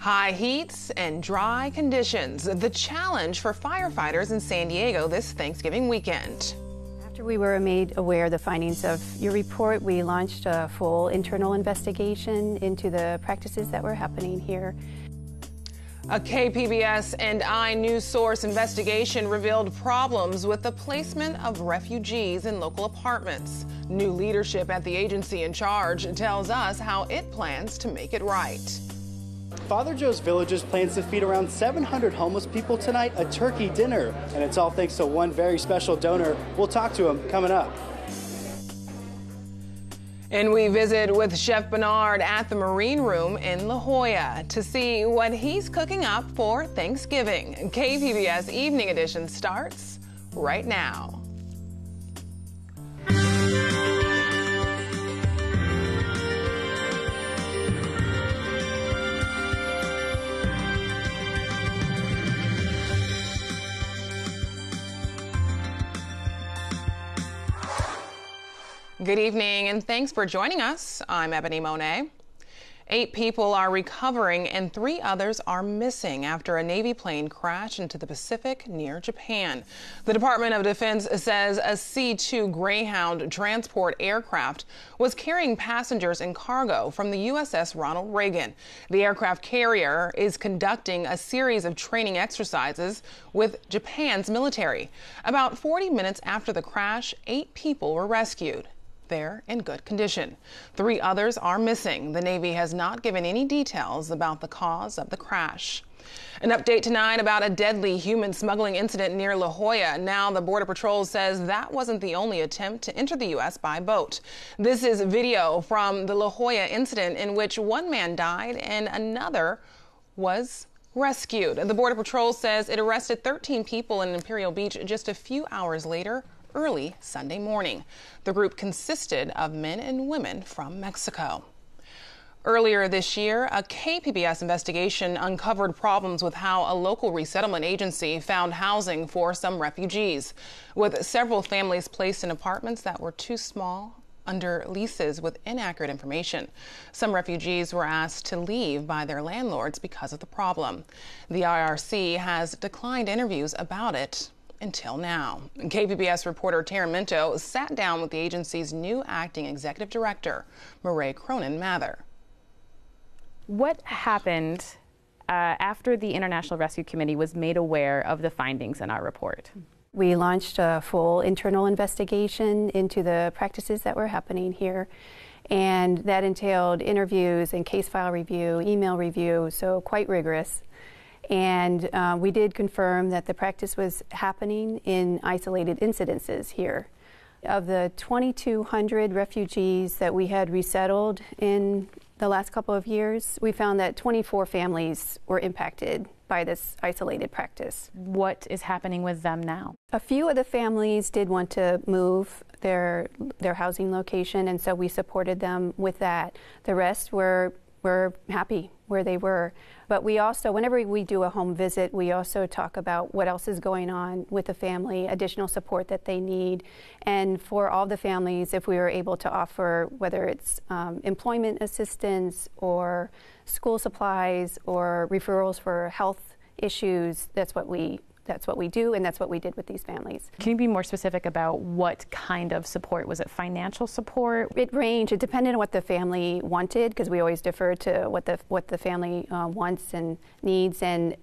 High heats and dry conditions, the challenge for firefighters in San Diego this Thanksgiving weekend. After we were made aware of the findings of your report, we launched a full internal investigation into the practices that were happening here. A KPBS and News Source investigation revealed problems with the placement of refugees in local apartments. New leadership at the agency in charge tells us how it plans to make it right. Father Joe's Villages plans to feed around 700 homeless people tonight a turkey dinner, and it's all thanks to one very special donor. We'll talk to him coming up. And we visit with Chef Bernard at the Marine Room in La Jolla to see what he's cooking up for Thanksgiving. KPBS Evening Edition starts right now. Good evening, and thanks for joining us. I'm Ebony Monet. 8 people are recovering and 3 others are missing after a Navy plane crashed into the Pacific near Japan. The Department of Defense says a C-2 Greyhound transport aircraft was carrying passengers and cargo from the USS Ronald Reagan. The aircraft carrier is conducting a series of training exercises with Japan's military. About 40 minutes after the crash, 8 people were rescued. They're in good condition. 3 others are missing. The Navy has not given any details about the cause of the crash. An update tonight about a deadly human smuggling incident near La Jolla. Now the Border Patrol says that wasn't the only attempt to enter the U.S. by boat. This is video from the La Jolla incident in which one man died and another was rescued. The Border Patrol says it arrested 13 people in Imperial Beach just a few hours later, early Sunday morning. The group consisted of men and women from Mexico. Earlier this year, a KPBS investigation uncovered problems with how a local resettlement agency found housing for some refugees, with several families placed in apartments that were too small under leases with inaccurate information. Some refugees were asked to leave by their landlords because of the problem. The IRC has declined interviews about it until now. KPBS reporter Tara Minto sat down with the agency's new acting executive director, Murray Cronin-Mather. What happened after the International Rescue Committee was made aware of the findings in our report? We launched a full internal investigation into the practices that were happening here, and that entailed interviews and case file review, email review, so quite rigorous. And we did confirm that the practice was happening in isolated incidences here. Of the 2,200 refugees that we had resettled in the last couple of years, we found that 24 families were impacted by this isolated practice. What is happening with them now? A few of the families did want to move their housing location, and so we supported them with that. The rest were happy where they were. But we also, whenever we do a home visit, we also talk about what else is going on with the family, additional support that they need. And for all the families, if we were able to offer, whether it's employment assistance or school supplies or referrals for health issues, that's what we do, and that's what we did with these families. Can you be more specific about what kind of support? Was it financial support? It ranged. It depended on what the family wanted, because we always defer to what the family wants and needs. And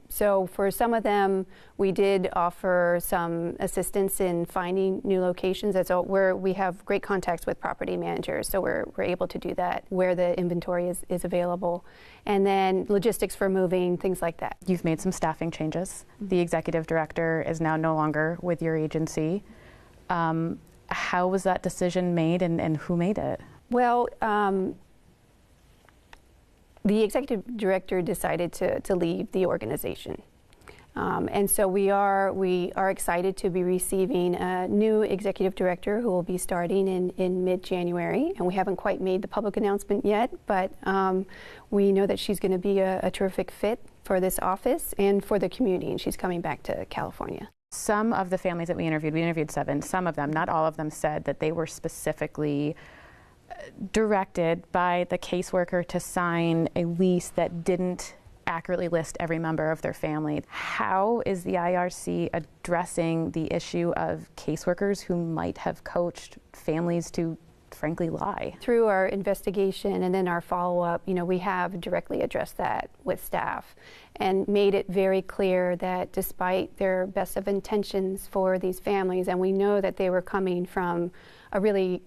so for some of them, we did offer some assistance in finding new locations. As we have great contacts with property managers, so we're able to do that where the inventory is available. And then logistics for moving, things like that. You've made some staffing changes. The executive director is now no longer with your agency. How was that decision made, and who made it? Well, the executive director decided to leave the organization. And so we are excited to be receiving a new executive director who will be starting in mid-January. And we haven't quite made the public announcement yet, but we know that she's going to be a terrific fit for this office and for the community, and she's coming back to California. Some of the families that we interviewed 7, some of them, not all of them, said that they were specifically directed by the caseworker to sign a lease that didn't accurately list every member of their family. How is the IRC addressing the issue of caseworkers who might have coached families to frankly lie? Through our investigation and then our follow-up, we have directly addressed that with staff and made it very clear that despite their best of intentions for these families, and we know that they were coming from a really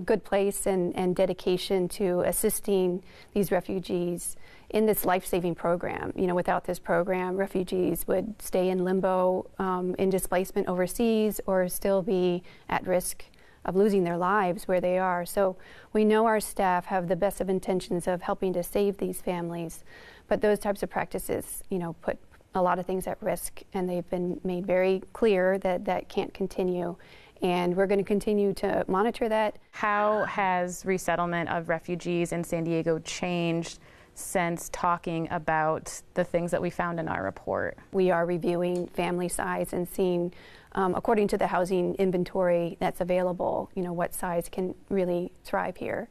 good place and dedication to assisting these refugees in this life-saving program. Without this program, refugees would stay in limbo in displacement overseas or still be at risk of losing their lives where they are. So we know our staff have the best of intentions of helping to save these families, but those types of practices, put a lot of things at risk, and they've been made very clear that that can't continue. And we're going to continue to monitor that. How has resettlement of refugees in San Diego changed since talking about the things that we found in our report? We are reviewing family size and seeing, according to the housing inventory that's available, what size can really thrive here.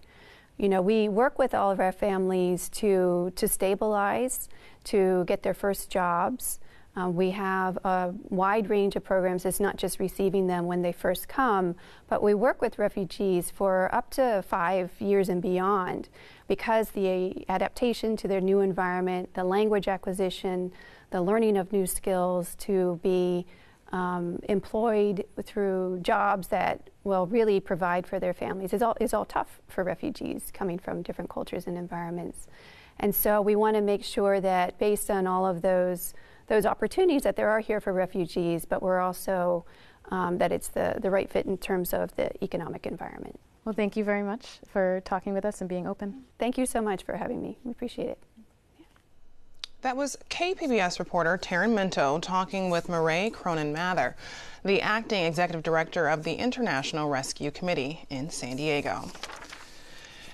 We work with all of our families to stabilize, to get their first jobs. We have a wide range of programs. It's not just receiving them when they first come, but we work with refugees for up to 5 years and beyond, because the adaptation to their new environment, the language acquisition, the learning of new skills to be employed through jobs that will really provide for their families is all tough for refugees coming from different cultures and environments. And so we want to make sure that based on all of those opportunities that there are here for refugees, but we're also that it's the right fit in terms of the economic environment. Well, thank you very much for talking with us and being open. Thank you so much for having me. We appreciate it. That was KPBS reporter Taryn Minto talking with Murray Cronin-Mather, the acting executive director of the International Rescue Committee in San Diego.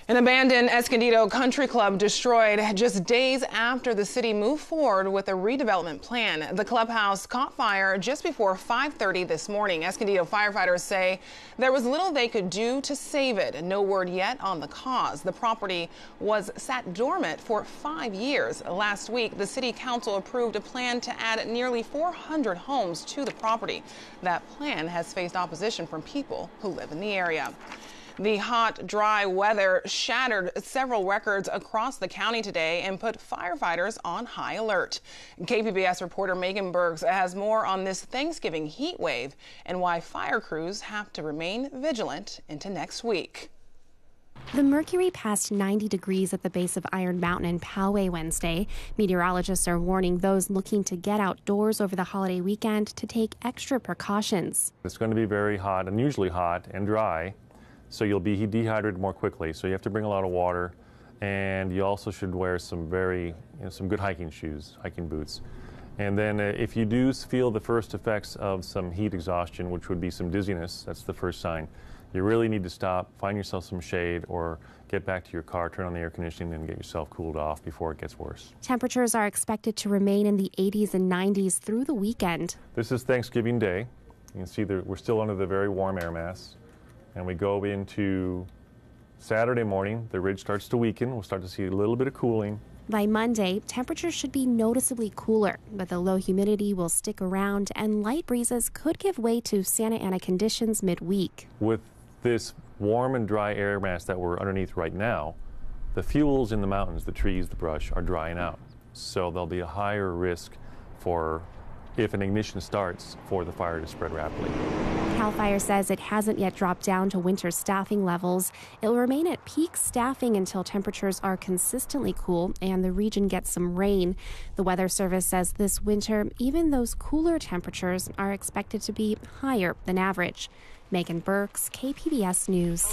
An abandoned Escondido country club destroyed just days after the city moved forward with a redevelopment plan. The clubhouse caught fire just before 5:30 this morning. Escondido firefighters say there was little they could do to save it. No word yet on the cause. The property was sat dormant for 5 years. Last week, the city council approved a plan to add nearly 400 homes to the property. That plan has faced opposition from people who live in the area. The hot, dry weather shattered several records across the county today and put firefighters on high alert. KPBS reporter Megan Bergs has more on this Thanksgiving heat wave and why fire crews have to remain vigilant into next week. The mercury passed 90 degrees at the base of Iron Mountain in Poway Wednesday. Meteorologists are warning those looking to get outdoors over the holiday weekend to take extra precautions. It's going to be very hot, unusually hot and dry, so you'll be dehydrated more quickly. So you have to bring a lot of water, and you also should wear some some good hiking shoes, hiking boots. And then if you do feel the first effects of some heat exhaustion, which would be some dizziness, that's the first sign. You really need to stop, find yourself some shade, or get back to your car, turn on the air conditioning, and get yourself cooled off before it gets worse. Temperatures are expected to remain in the 80s and 90s through the weekend. This is Thanksgiving Day. You can see that we're still under the very warm air mass. And we go into Saturday morning, the ridge starts to weaken. We'll start to see a little bit of cooling. By Monday, temperatures should be noticeably cooler, but the low humidity will stick around and light breezes could give way to Santa Ana conditions midweek. With this warm and dry air mass that we're underneath right now, the fuels in the mountains, the trees, the brush, are drying out. So there'll be a higher risk for, if an ignition starts, for the fire to spread rapidly. CAL FIRE says it hasn't yet dropped down to winter staffing levels. It will remain at peak staffing until temperatures are consistently cool and the region gets some rain. The Weather Service says this winter, even those cooler temperatures are expected to be higher than average. Megan Burks, KPBS News.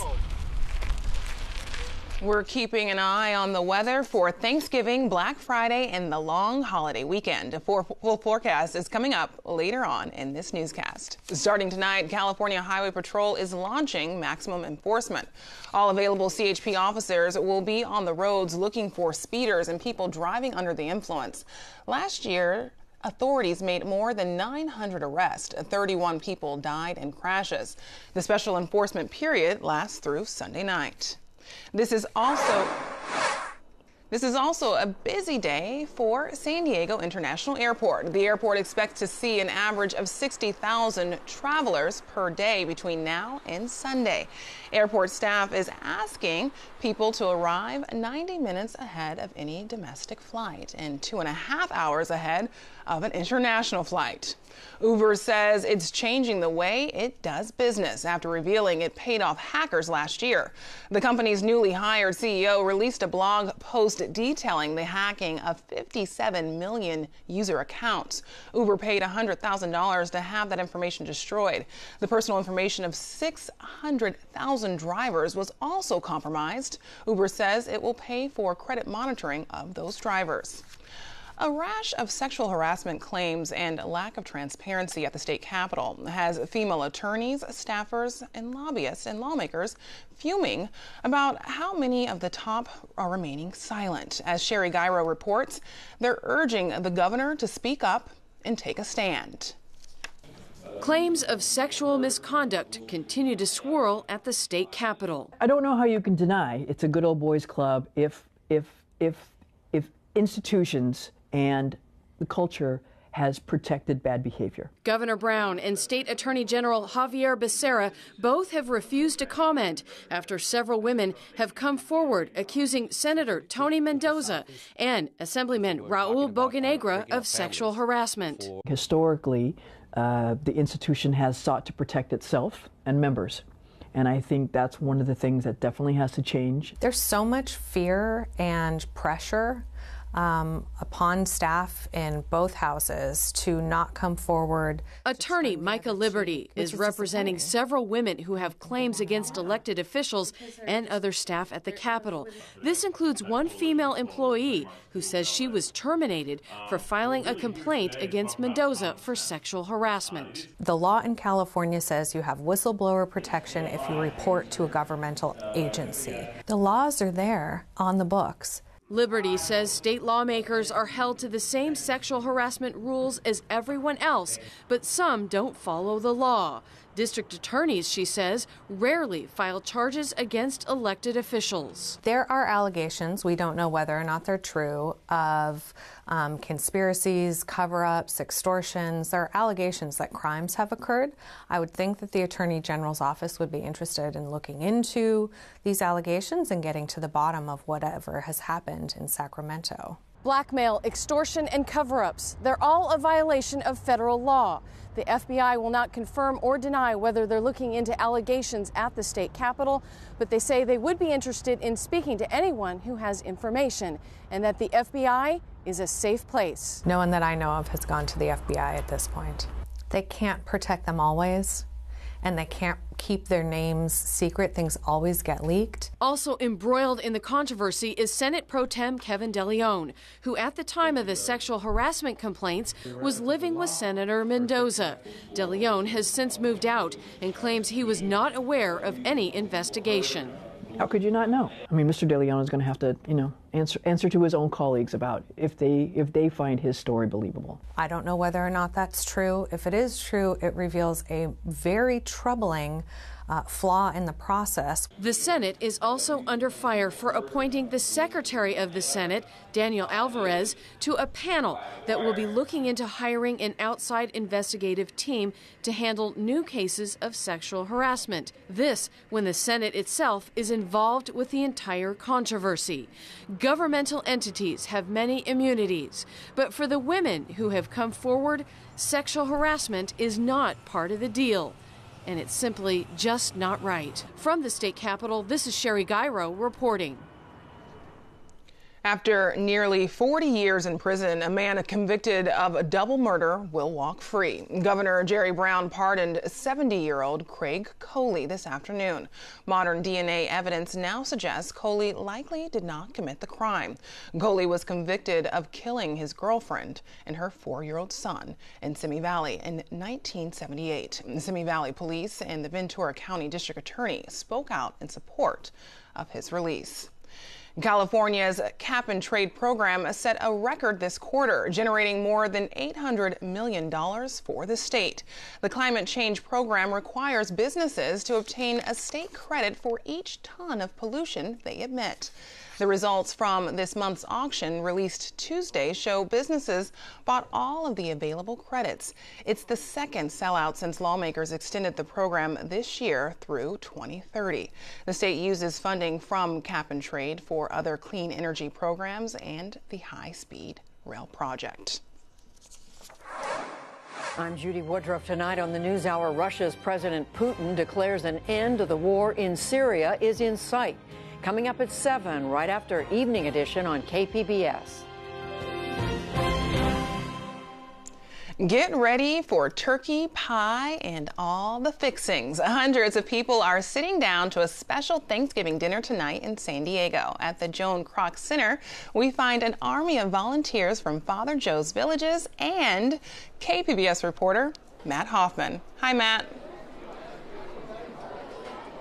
We're keeping an eye on the weather for Thanksgiving, Black Friday, and the long holiday weekend. A full forecast is coming up later on in this newscast. Starting tonight, California Highway Patrol is launching maximum enforcement. All available CHP officers will be on the roads looking for speeders and people driving under the influence. Last year, authorities made more than 900 arrests. 31 people died in crashes. The special enforcement period lasts through Sunday night. This is also a busy day for San Diego International Airport. The airport expects to see an average of 60,000 travelers per day between now and Sunday. Airport staff is asking people to arrive 90 minutes ahead of any domestic flight and 2.5 hours ahead of an international flight. Uber says it's changing the way it does business after revealing it paid off hackers last year. The company's newly hired CEO released a blog post detailing the hacking of 57 million user accounts. Uber paid $100,000 to have that information destroyed. The personal information of 600,000 drivers was also compromised. Uber says it will pay for credit monitoring of those drivers. A rash of sexual harassment claims and lack of transparency at the state capitol has female attorneys, staffers, and lobbyists and lawmakers fuming about how many of the top are remaining silent. As Sherry Gyro reports, they're urging the governor to speak up and take a stand. Claims of sexual misconduct continue to swirl at the state capitol. I don't know how you can deny it's a good old boys club if institutions and the culture has protected bad behavior. Governor Brown and State Attorney General Javier Becerra both have refused to comment after several women have come forward accusing Senator Tony Mendoza and Assemblyman Raul Bocanegra of sexual harassment. Historically, the institution has sought to protect itself and members. And I think that's one of the things that definitely has to change. There's so much fear and pressure upon staff in both houses to not come forward. Attorney Micah Liberty is representing several women who have claims against elected officials and other staff at the Capitol. This includes one female employee who says she was terminated for filing a complaint against Mendoza for sexual harassment. The law in California says you have whistleblower protection if you report to a governmental agency. The laws are there on the books. Liberty says state lawmakers are held to the same sexual harassment rules as everyone else, but some don't follow the law. District attorneys, she says, rarely file charges against elected officials. There are allegations, we don't know whether or not they're true, of conspiracies, cover-ups, extortions. There are allegations that crimes have occurred. I would think that the Attorney General's office would be interested in looking into these allegations and getting to the bottom of whatever has happened in Sacramento. Blackmail, extortion, and cover-ups, they're all a violation of federal law. The FBI will not confirm or deny whether they're looking into allegations at the state capitol, but they say they would be interested in speaking to anyone who has information, and that the FBI is a safe place. No one that I know of has gone to the FBI at this point. They can't protect them always, and they can't keep their names secret. Things always get leaked. Also embroiled in the controversy is Senate Pro Tem Kevin DeLeon, who at the time of the sexual harassment complaints was living with Senator Mendoza. DeLeon has since moved out and claims he was not aware of any investigation. How could you not know? I mean, Mr. DeLeon is going to have to, answer to his own colleagues about if they find his story believable. I don't know whether or not that's true. If it is true, it reveals a very troubling flaw in the process. The Senate is also under fire for appointing the Secretary of the Senate, Daniel Alvarez, to a panel that will be looking into hiring an outside investigative team to handle new cases of sexual harassment. This when the Senate itself is involved with the entire controversy. Governmental entities have many immunities, but for the women who have come forward, sexual harassment is not part of the deal. And it's simply just not right. From the state capitol, this is Sherry Gyro reporting. After nearly 40 years in prison, a man convicted of a double murder will walk free. Governor Jerry Brown pardoned 70-year-old Craig Coley this afternoon. Modern DNA evidence now suggests Coley likely did not commit the crime. Coley was convicted of killing his girlfriend and her 4-year-old son in Simi Valley in 1978. The Simi Valley Police and the Ventura County District Attorney spoke out in support of his release. California's cap and trade program set a record this quarter, generating more than $800 million for the state. The climate change program requires businesses to obtain a state credit for each ton of pollution they emit. The results from this month's auction, released Tuesday, show businesses bought all of the available credits. It's the second sellout since lawmakers extended the program this year through 2030. The state uses funding from cap and trade for other clean energy programs and the high-speed rail project. I'm Judy Woodruff. Tonight on the NewsHour, Russia's President Putin declares an end to the war in Syria is in sight. Coming up at 7, right after Evening Edition on KPBS. Get ready for turkey, pie, and all the fixings. Hundreds of people are sitting down to a special Thanksgiving dinner tonight in San Diego. At the Joan Kroc Center, we find an army of volunteers from Father Joe's Villages and KPBS reporter Matt Hoffman. Hi, Matt.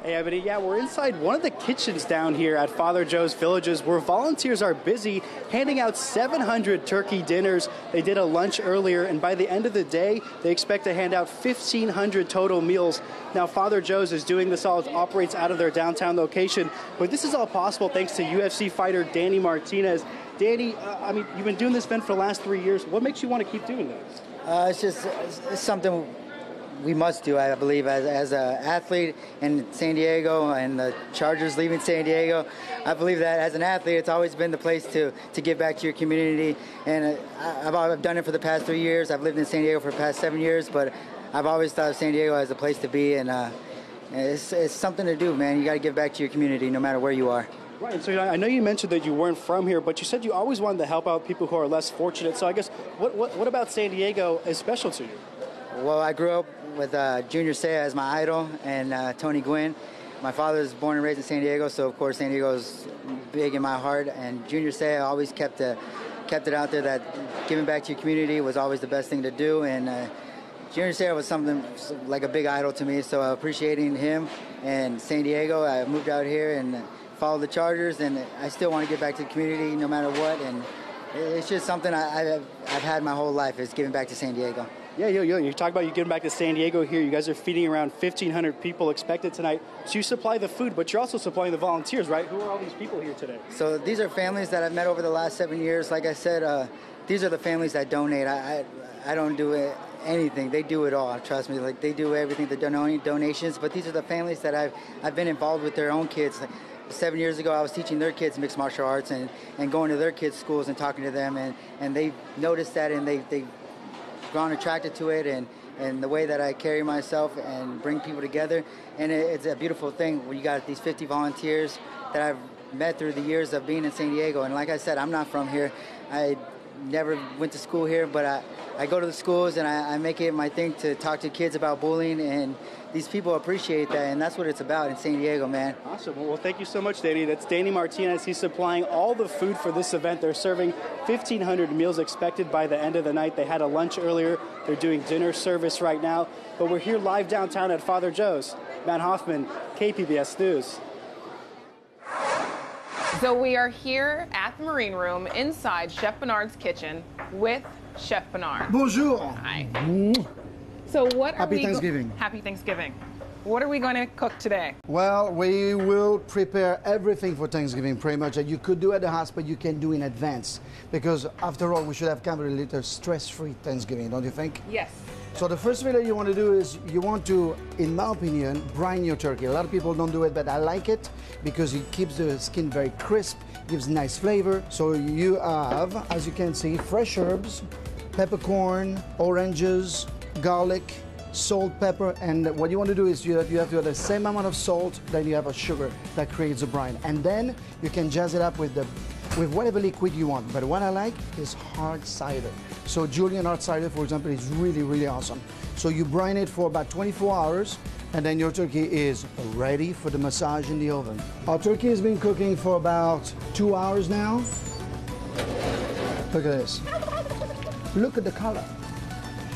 Hey, Ebony. Yeah, we're inside one of the kitchens down here at Father Joe's Villages where volunteers are busy handing out 700 turkey dinners. They did a lunch earlier, and by the end of the day, they expect to hand out 1,500 total meals. Now, Father Joe's is doing this all. It operates out of their downtown location, but this is all possible thanks to UFC fighter Danny Martinez. Danny, you've been doing this event for the last 3 years. What makes you want to keep doing this? It's something we must do, I believe, as an athlete in San Diego and the Chargers leaving San Diego. I believe that as an athlete, it's always been the place to give back to your community. And I've done it for the past 3 years. I've lived in San Diego for the past 7 years, but I've always thought of San Diego as a place to be. And it's something to do, man. You got to give back to your community no matter where you are. Right, so I know you mentioned that you weren't from here, but you said you always wanted to help out people who are less fortunate. So I guess what about San Diego is special to you? Well, I grew up with Junior Seau as my idol and Tony Gwynn. My father was born and raised in San Diego, so of course San Diego is big in my heart. And Junior Seau always kept it out there that giving back to your community was always the best thing to do. And Junior Seau was something like a big idol to me, so appreciating him and San Diego, I moved out here and followed the Chargers, and I still want to give back to the community no matter what. And it's just something I've had my whole life, is giving back to San Diego. Yeah, you talk about you getting back to San Diego here. You guys are feeding around 1,500 people expected tonight. So you supply the food, but you're also supplying the volunteers, right? Who are all these people here today? So these are families that I've met over the last 7 years. Like I said, these are the families that donate. I don't do anything. They do it all. Trust me. Like, they do everything. The donations. But these are the families that I've been involved with their own kids. Like, 7 years ago, I was teaching their kids mixed martial arts and going to their kids' schools and talking to them, and they noticed that, and they've grown attracted to it and the way that I carry myself and bring people together. And it's a beautiful thing when you got these 50 volunteers that I've met through the years of being in San Diego. And like I said, I'm not from here. I never went to school here, but I go to the schools and I make it my thing to talk to kids about bullying, and these people appreciate that, and that's what it's about in San Diego, man. Awesome. Well, thank you so much, Danny. That's Danny Martinez. He's supplying all the food for this event. They're serving 1,500 meals expected by the end of the night. They had a lunch earlier. They're doing dinner service right now. But we're here live downtown at Father Joe's. Matt Hoffman, KPBS News. So we are here at the Marine Room inside Chef Bernard's kitchen with Chef Bernard. Bonjour. Hi. So what are Happy Thanksgiving. Happy Thanksgiving. What are we going to cook today? Well, we will prepare everything for Thanksgiving, pretty much, that you could do at the house, but you can do in advance. Because after all, we should have kind of a little stress-free Thanksgiving, don't you think? Yes. So the first thing that you want to do is you want to, in my opinion, brine your turkey. A lot of people don't do it, but I like it because it keeps the skin very crisp, gives nice flavor. So you have, as you can see, fresh herbs, peppercorn, oranges, garlic, salt, pepper, and what you want to do is you have to have the same amount of salt that you have of sugar that creates a brine. And then you can jazz it up with whatever liquid you want. But what I like is hard cider. So Julian hard cider, for example, is really, really awesome. So you brine it for about 24 hours, and then your turkey is ready for the massage in the oven. Our turkey has been cooking for about 2 hours now. Look at this. Look at the color.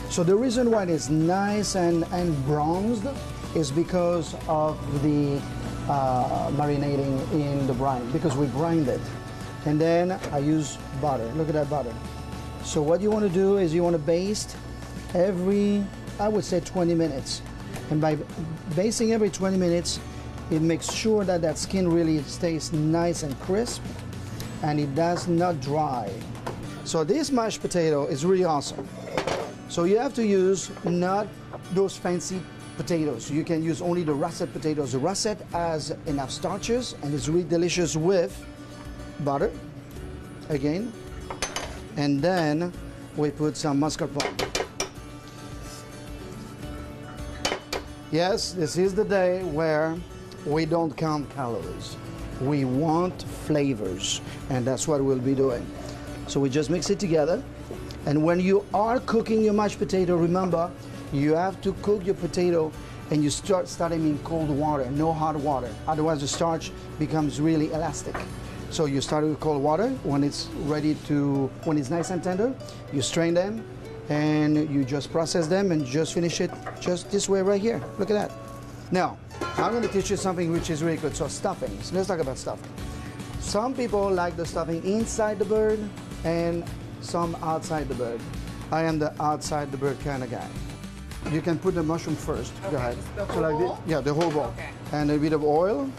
So the reason why it is nice and bronzed is because of the marinating in the brine because we brined it. And then I use butter. Look at that butter. So what you want to do is you want to baste every, I would say 20 minutes. And by basting every 20 minutes, it makes sure that that skin really stays nice and crisp and it does not dry. So this mashed potato is really awesome. So you have to use not those fancy potatoes. You can use only the russet potatoes. The russet has enough starches and it's really delicious with butter, again. And then we put some mascarpone. Yes, this is the day where we don't count calories. We want flavors, and that's what we'll be doing. So we just mix it together. And when you are cooking your mashed potato, remember, you have to cook your potato and you start them in cold water, no hot water. Otherwise the starch becomes really elastic. So you start with cold water. When it's when it's nice and tender, you strain them and you just process them and just finish it just this way right here. Look at that. Now, I'm going to teach you something which is really good. So stuffing. So let's talk about stuffing. Some people like the stuffing inside the bird and some outside the bird. I am the outside the bird kind of guy. You can put the mushroom first. Okay. Go ahead. The whole bowl? This. Yeah, the whole bowl. Okay. And a bit of oil.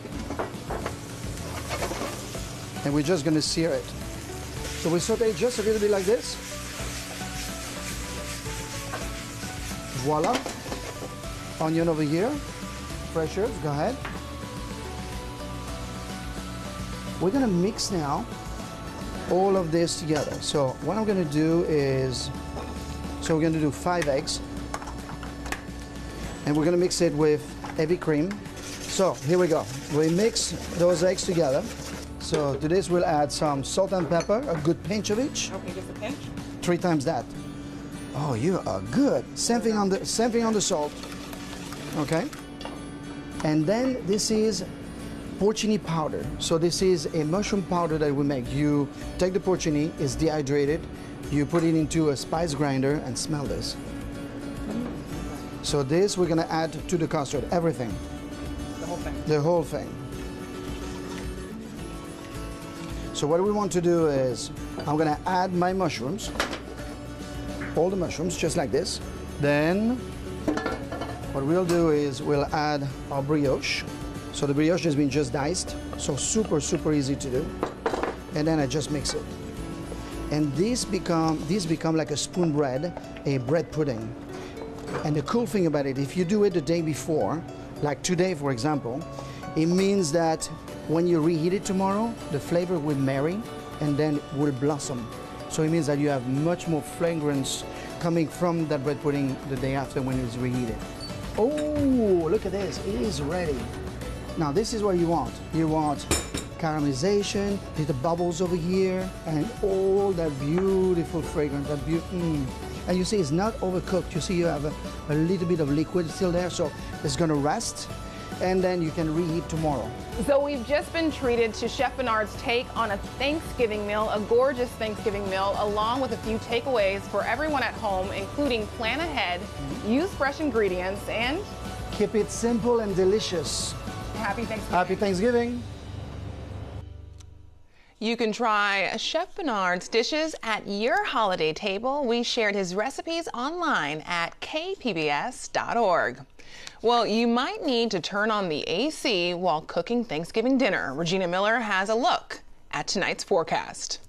And we're just going to sear it. So we saute just a little bit like this. Voila. Onion over here. Fresh herbs, go ahead. We're going to mix now all of this together. So what I'm going to do is, we're going to do 5 eggs. And we're going to mix it with heavy cream. So here we go. We mix those eggs together. So to this we'll add some salt and pepper, a good pinch of each. Okay, just a pinch? 3 times that. Oh, you are good. Same thing on the salt. Okay. And then this is porcini powder. So this is a mushroom powder that we make. You take the porcini, it's dehydrated, you put it into a spice grinder and smell this. So this we're gonna add to the custard, everything. The whole thing? The whole thing. So what we want to do is, I'm gonna add my mushrooms, all the mushrooms, just like this. Then, what we'll do is we'll add our brioche. So the brioche has been just diced, so super, super easy to do. And then I just mix it. And these become like a spoon bread, a bread pudding. And the cool thing about it, if you do it the day before, like today for example, it means that when you reheat it tomorrow, the flavor will marry and then will blossom. So it means that you have much more fragrance coming from that bread pudding the day after when it's reheated. Oh, look at this, it is ready. Now this is what you want. You want caramelization, the bubbles over here, and all that beautiful fragrance, And you see it's not overcooked. You see you have a little bit of liquid still there, so it's gonna rest, and then you can reheat tomorrow. So we've just been treated to Chef Bernard's take on a Thanksgiving meal, a gorgeous Thanksgiving meal, along with a few takeaways for everyone at home, including plan ahead, use fresh ingredients, and keep it simple and delicious. Happy Thanksgiving. Happy Thanksgiving. You can try Chef Bernard's dishes at your holiday table. We shared his recipes online at kpbs.org. Well, you might need to turn on the AC while cooking Thanksgiving dinner. Regina Miller has a look at tonight's forecast.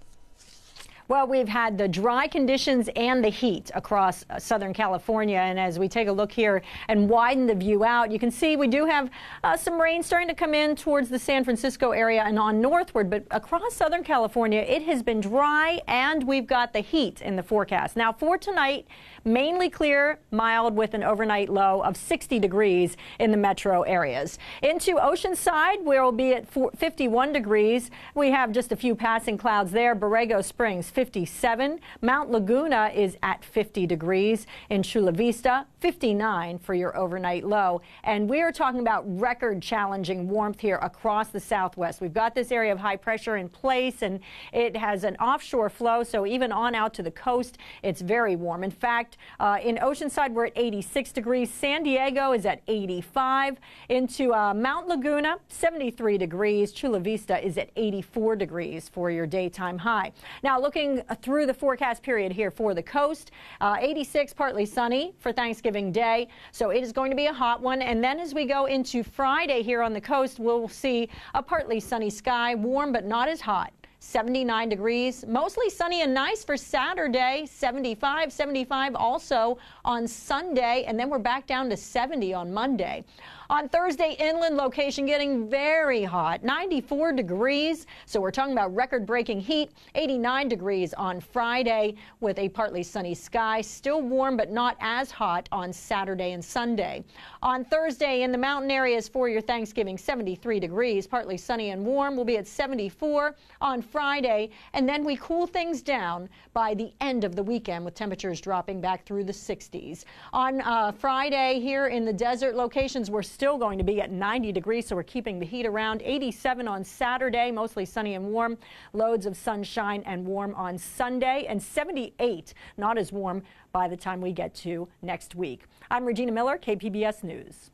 Well, we've had the dry conditions and the heat across Southern California. And as we take a look here and widen the view out, you can see we do have some rain starting to come in towards the San Francisco area and on northward. But across Southern California, it has been dry and we've got the heat in the forecast. Now for tonight, mainly clear, mild with an overnight low of 60 degrees in the metro areas. Into Oceanside, where we'll be at 51 degrees. We have just a few passing clouds there. Borrego Springs, 57. Mount Laguna is at 50 degrees. In Chula Vista, 59 for your overnight low. And we are talking about record challenging warmth here across the Southwest. We've got this area of high pressure in place, and it has an offshore flow, so even on out to the coast, it's very warm. In fact, in Oceanside, we're at 86 degrees. San Diego is at 85. Into Mount Laguna, 73 degrees. Chula Vista is at 84 degrees for your daytime high. Now, looking through the forecast period here for the coast, 86, partly sunny for Thanksgiving Day. So it is going to be a hot one. And then as we go into Friday here on the coast, we'll see a partly sunny sky, warm but not as hot. 79 degrees, mostly sunny and nice for Saturday, 75 also on Sunday, and then we're back down to 70 on Monday. On Thursday, inland location getting very hot, 94 degrees. So we're talking about record-breaking heat, 89 degrees on Friday with a partly sunny sky. Still warm, but not as hot on Saturday and Sunday. On Thursday, in the mountain areas for your Thanksgiving, 73 degrees, partly sunny and warm. We'll be at 74 on Friday, and then we cool things down by the end of the weekend with temperatures dropping back through the 60s. On Friday here in the desert locations, we're still going to be at 90 degrees, so we're keeping the heat around. 87 on Saturday, mostly sunny and warm. Loads of sunshine and warm on Sunday, and 78, not as warm by the time we get to next week. I'm Regina Miller, KPBS News.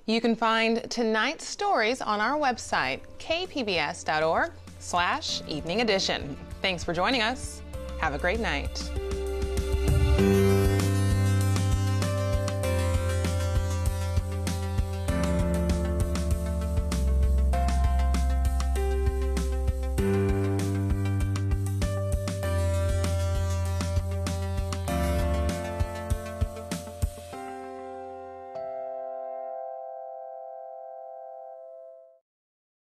You can find tonight's stories on our website, kpbs.org/evening edition. Thanks for joining us. Have a great night.